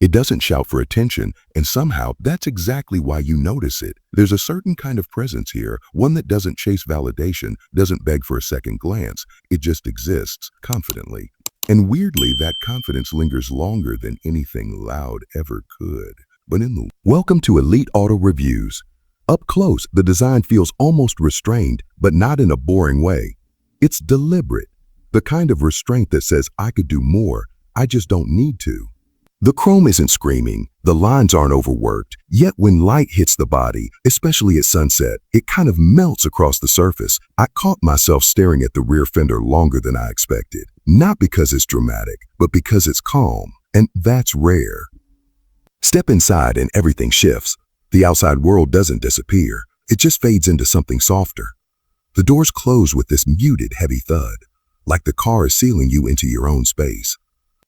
It doesn't shout for attention, and somehow that's exactly why you notice it. There's a certain kind of presence here, one that doesn't chase validation, doesn't beg for a second glance. It just exists confidently. And weirdly, that confidence lingers longer than anything loud ever could. Welcome to Elite Auto Reviews. Up close, the design feels almost restrained, but not in a boring way. It's deliberate, the kind of restraint that says, I could do more, I just don't need to. The chrome isn't screaming, the lines aren't overworked, yet when light hits the body, especially at sunset, it kind of melts across the surface. I caught myself staring at the rear fender longer than I expected, not because it's dramatic, but because it's calm, and that's rare. Step inside and everything shifts. The outside world doesn't disappear, it just fades into something softer. The doors close with this muted, heavy thud, like the car is sealing you into your own space.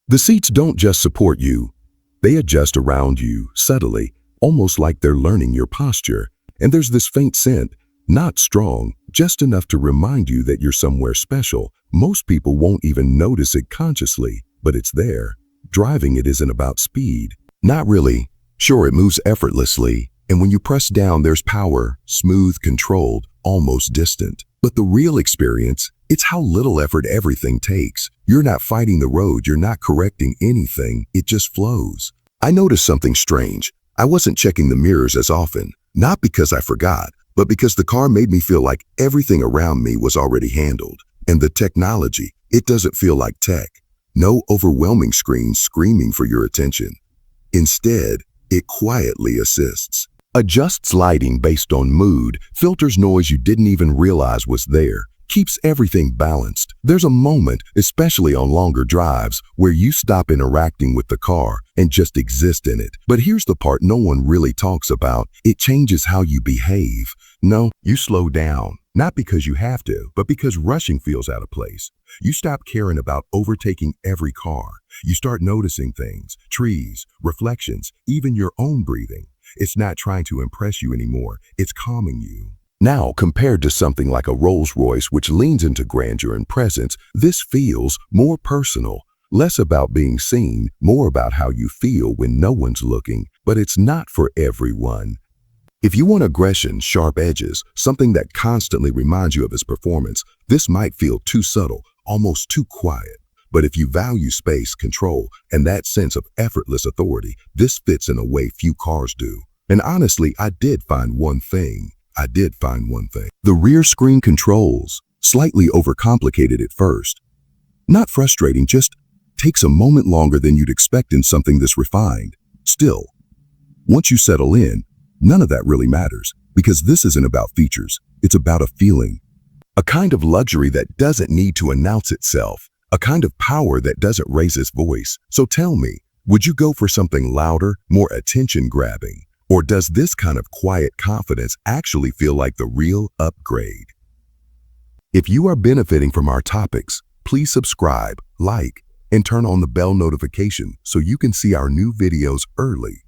The seats don't just support you, they adjust around you subtly, almost like they're learning your posture. And there's this faint scent, not strong, just enough to remind you that you're somewhere special. Most people won't even notice it consciously, but it's there. Driving it isn't about speed. Not really. Sure, it moves effortlessly, and when you press down, there's power, smooth, controlled, almost distant. But the real experience, it's how little effort everything takes. You're not fighting the road, you're not correcting anything, it just flows. I noticed something strange. I wasn't checking the mirrors as often, not because I forgot, but because the car made me feel like everything around me was already handled. And the technology, it doesn't feel like tech. No overwhelming screen screaming for your attention. Instead, it quietly assists. Adjusts lighting based on mood, filters noise you didn't even realize was there, keeps everything balanced. There's a moment, especially on longer drives, where you stop interacting with the car and just exist in it. But here's the part no one really talks about. It changes how you behave. No, you slow down, not because you have to, but because rushing feels out of place. You stop caring about overtaking every car. You start noticing things, trees, reflections, even your own breathing. It's not trying to impress you anymore, it's calming you. Now, compared to something like a Rolls-Royce, which leans into grandeur and presence, this feels more personal, less about being seen, more about how you feel when no one's looking. But it's not for everyone. If you want aggression, sharp edges, something that constantly reminds you of its performance, this might feel too subtle, almost too quiet. But if you value space, control, and that sense of effortless authority, this fits in a way few cars do. And honestly, I did find one thing. The rear screen controls, slightly overcomplicated at first. Not frustrating, just takes a moment longer than you'd expect in something this refined. Still, once you settle in, none of that really matters, because this isn't about features, it's about a feeling. A kind of luxury that doesn't need to announce itself. A kind of power that doesn't raise its voice. So tell me, would you go for something louder, more attention-grabbing? Or does this kind of quiet confidence actually feel like the real upgrade? If you are benefiting from our topics, please subscribe, like, and turn on the bell notification so you can see our new videos early.